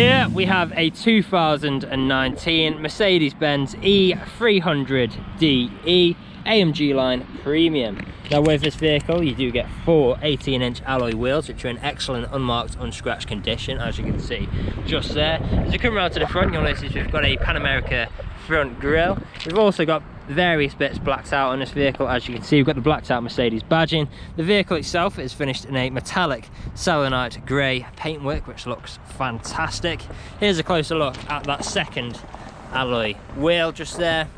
Here we have a 2019 Mercedes-Benz E300DE AMG line premium. Now with this vehicle you do get 4 18-inch alloy wheels which are in excellent unmarked, unscratched condition, as you can see just there. As you come around to the front, you'll notice we've got a Pan America front grille. We've also got various bits blacked out on this vehicle. As you can see, we've got the blacked out Mercedes badging. The vehicle itself is finished in a metallic selenite grey paintwork which looks fantastic. Here's a closer look at that second alloy wheel just there.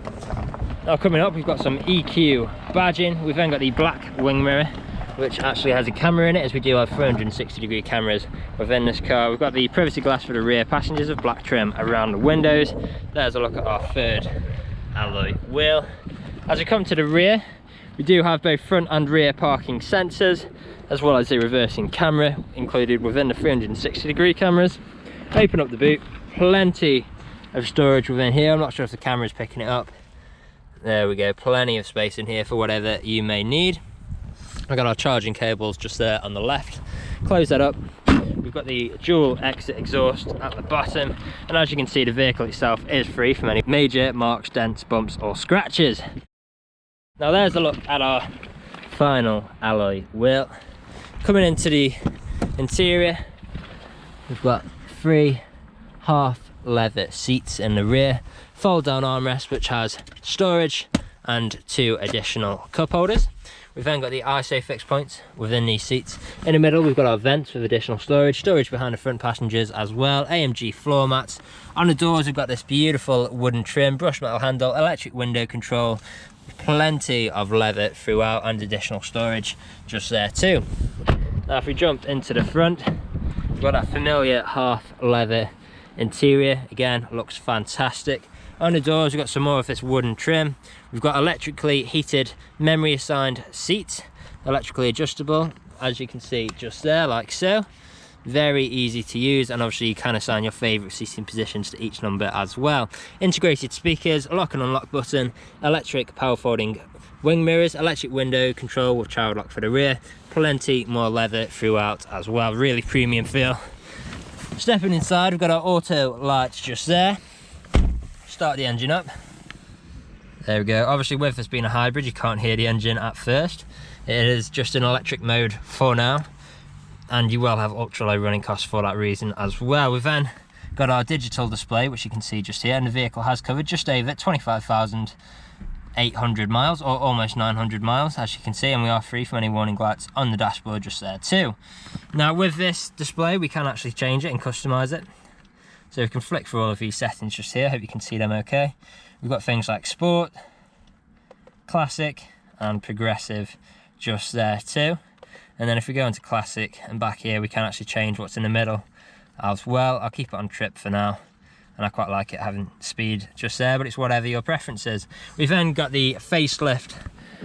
Now coming up, we've got some EQ badging. We've then got the black wing mirror which actually has a camera in it, as we do have 360-degree cameras within this car. We've got the privacy glass for the rear passengers of black trim around the windows. There's a look at our third alloy wheel. As we come to the rear, we do have both front and rear parking sensors, as well as a reversing camera included within the 360-degree cameras. Open up the boot, plenty of storage within here. I'm not sure if the camera is picking it up. There we go, plenty of space in here for whatever you may need. We've got our charging cables just there on the left. Close that up. We've got the dual exit exhaust at the bottom, and as you can see, the vehicle itself is free from any major marks, dents, bumps or scratches. Now there's a look at our final alloy wheel. Coming into the interior, we've got 3 half leather seats in the rear, fold down armrest which has storage and 2 additional cup holders. We've then got the ISO fixed points within these seats. In the middle we've got our vents with additional storage behind the front passengers as well, AMG floor mats. On the doors we've got this beautiful wooden trim, brushed metal handle, electric window control, plenty of leather throughout and additional storage just there too. Now if we jump into the front, we've got that familiar half leather interior, again looks fantastic. On the doors we've got some more of this wooden trim. We've got electrically heated memory assigned seats, electrically adjustable, as you can see just there, like so. Very easy to use, and obviously you can assign your favourite seating positions to each number as well. Integrated speakers, lock and unlock button, electric power folding wing mirrors, electric window control with child lock for the rear, plenty more leather throughout as well, really premium feel. Stepping inside, we've got our auto lights just there. Start the engine up. There we go. Obviously with this being a hybrid you can't hear the engine at first. It is just in electric mode for now, and you will have ultra low running costs for that reason as well. We've then got our digital display which you can see just here, and the vehicle has covered just over 25,800 miles, or almost 900 miles as you can see, and we are free from any warning lights on the dashboard just there too. Now with this display we can actually change it and customize it. So we can flick through all of these settings just here. Hope you can see them okay. We've got things like sport, classic and progressive just there too. And then if we go into classic and back here, we can actually change what's in the middle as well. I'll keep it on trip for now, and I quite like it having speed just there, but it's whatever your preference is. We've then got the facelift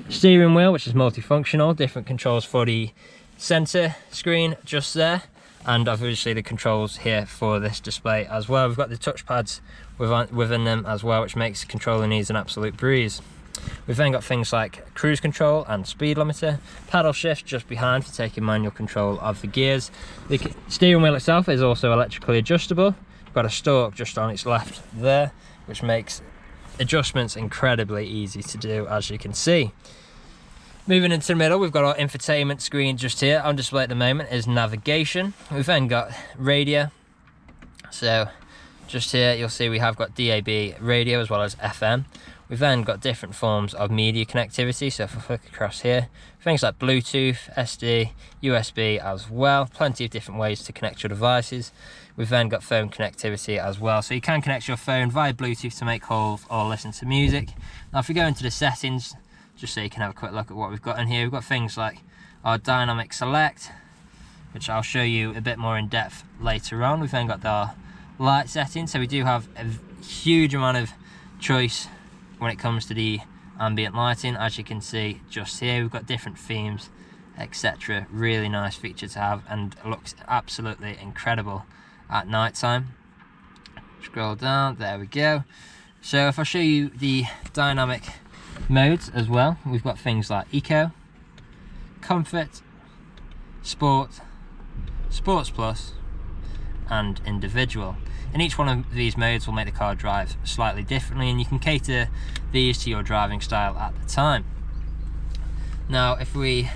steering wheel which is multifunctional, different controls for the center screen just there, and obviously the controls here for this display as well. We've got the touch pads within them as well, which makes controlling these an absolute breeze. We've then got things like cruise control and speed limiter, paddle shift just behind for taking manual control of the gears. The steering wheel itself is also electrically adjustable. We've got a stalk just on its left there, which makes adjustments incredibly easy to do, as you can see. Moving into the middle, we've got our infotainment screen just here. On display at the moment is navigation. We've then got radio. So just here you'll see we have got DAB radio as well as FM. We've then got different forms of media connectivity. So if I flick across here, things like Bluetooth, SD, USB as well. Plenty of different ways to connect your devices. We've then got phone connectivity as well. So you can connect your phone via Bluetooth to make calls or listen to music. Now if we go into the settings, just so you can have a quick look at what we've got in here. We've got things like our dynamic select, which I'll show you a bit more in depth later on. We've then got our light settings, so we do have a huge amount of choice when it comes to the ambient lighting. As you can see just here, we've got different themes, etc. Really nice feature to have, and looks absolutely incredible at night time. Scroll down, there we go. So if I show you the dynamic modes as well, we've got things like eco, comfort, sport, sports plus, and individual. And each one of these modes will make the car drive slightly differently, and you can cater these to your driving style at the time. Now if we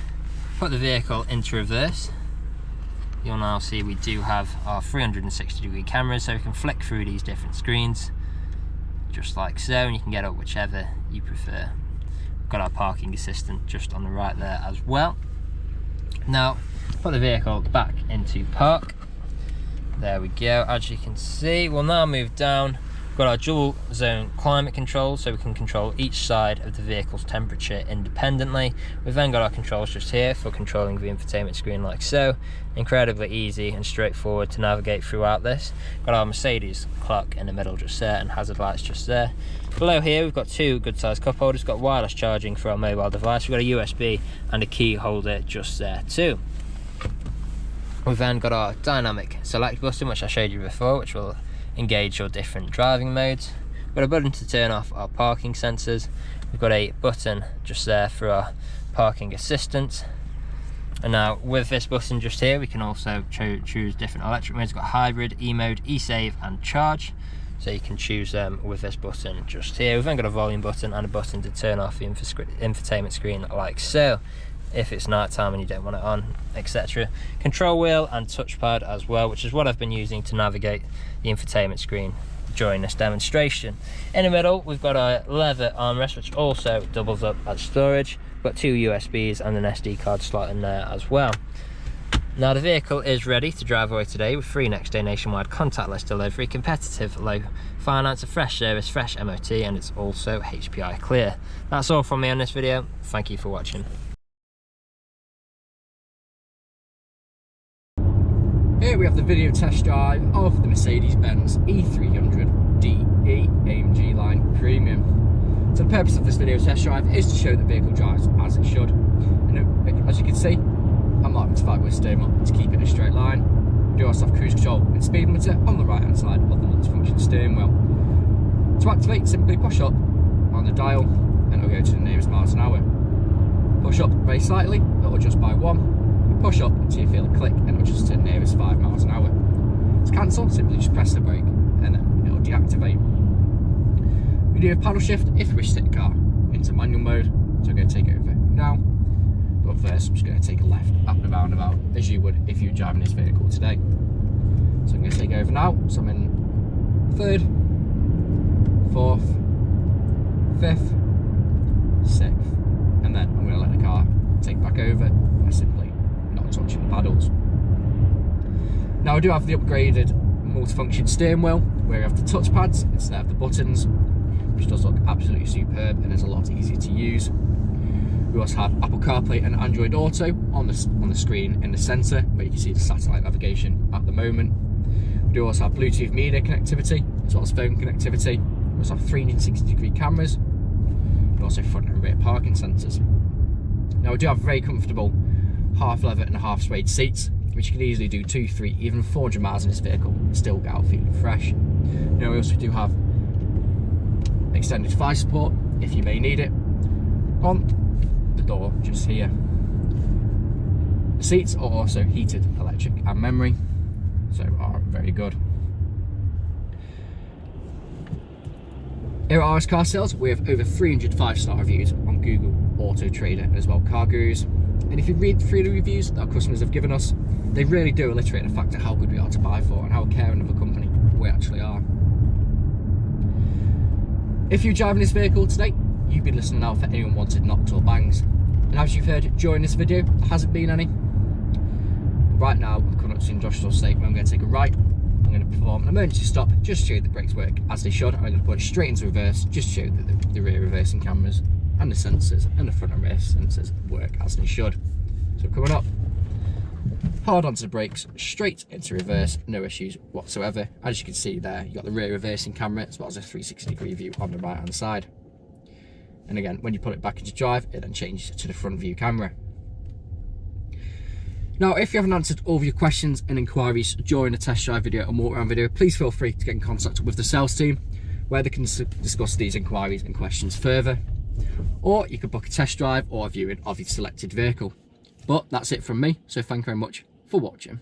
put the vehicle into reverse, you'll now see we do have our 360-degree cameras, so we can flick through these different screens just like so, and you can get up whichever you prefer. We've got our parking assistant just on the right there as well. Now put the vehicle back into park. There we go. As you can see, we'll now move down. We've got our dual zone climate control, so we can control each side of the vehicle's temperature independently. We've then got our controls just here for controlling the infotainment screen like so. Incredibly easy and straightforward to navigate throughout this. Got our Mercedes clock in the middle just there, and hazard lights just there. Below here we've got two good sized cup holders. We've got wireless charging for our mobile device. We've got a USB and a key holder just there too. We've then got our dynamic select button, which I showed you before, which will engage your different driving modes. We've got a button to turn off our parking sensors. We've got a button just there for our parking assistant. And now with this button just here, we can also choose different electric modes. We've got hybrid, e-mode, e-save and charge. So you can choose them with this button just here. We've then got a volume button and a button to turn off the infotainment screen like so, if it's night time and you don't want it on, etc. Control wheel and touchpad as well, which is what I've been using to navigate the infotainment screen during this demonstration. In the middle we've got our leather armrest, which also doubles up as storage. We've got two USBs and an SD card slot in there as well. Now the vehicle is ready to drive away today with free next day nationwide contactless delivery, competitive low finance, a fresh service, fresh MOT, and it's also HPI clear. That's all from me on this video. Thank you for watching. Here we have the video test drive of the Mercedes-Benz E300 DE AMG line Premium. So the purpose of this video test drive is to show the vehicle drives as it should. And as you can see, I'm not satisfied with steering wheel to keep it in a straight line. We do also have cruise control and speed limiter on the right hand side of the multifunction steering wheel. To activate, simply push up on the dial and it'll go to the nearest miles an hour. Push up very slightly, it'll adjust by 1. Push up until you feel a click and it'll just to the nearest 5 miles an hour. To cancel, simply just press the brake and then it'll deactivate. We do have paddle shift if we wish to take the car into manual mode, so I'm going to take it over now. But first I'm just going to take a left up the roundabout as you would if you were driving this vehicle today. So I'm going to take it over now, so I'm in 3rd, 4th, 5th, 6th, and then I'm going to let the car take back over by simply not touching the paddles. Now I do have the upgraded multifunction steering wheel where we have the touchpads instead of the buttons, which does look absolutely superb and is a lot easier to use. We also have Apple CarPlay and Android Auto on the screen in the centre where you can see the satellite navigation at the moment. We do also have Bluetooth media connectivity as well as phone connectivity. We also have 360-degree cameras and also front and rear parking sensors. Now we do have very comfortable half leather and half suede seats, which you can easily do 2, 3, even 400 miles in this vehicle and still get out feeling fresh. Now we also do have extended thigh support if you may need it on the door just here. The seats are also heated, electric and memory, so are very good. Here at RS Car Sales, we have over 300 5-star reviews on Google, Autotrader, as well Car Gurus. And if you read through the reviews that our customers have given us, they really do illustrate the fact of how good we are to buy for and how caring of a company we actually are. If you're driving this vehicle today, you've been listening out for any unwanted knocks or bangs. And as you've heard during this video, there hasn't been any. But right now, I'm coming up to the industrial estate where I'm going to take a right. I'm going to perform an emergency stop just to show you the brakes work as they should. I'm going to put it straight into reverse just to show that the rear reversing cameras and the sensors and the front and rear sensors work as they should. So coming up, hard onto the brakes, straight into reverse, no issues whatsoever. As you can see there, you've got the rear reversing camera as well as a 360-degree view on the right hand side. And again, when you put it back into drive, it then changes to the front view camera. Now, if you haven't answered all of your questions and inquiries during the test drive video and walk around video, please feel free to get in contact with the sales team where they can discuss these inquiries and questions further. Or you could book a test drive or a viewing of your selected vehicle. But that's it from me, so thank you very much for watching.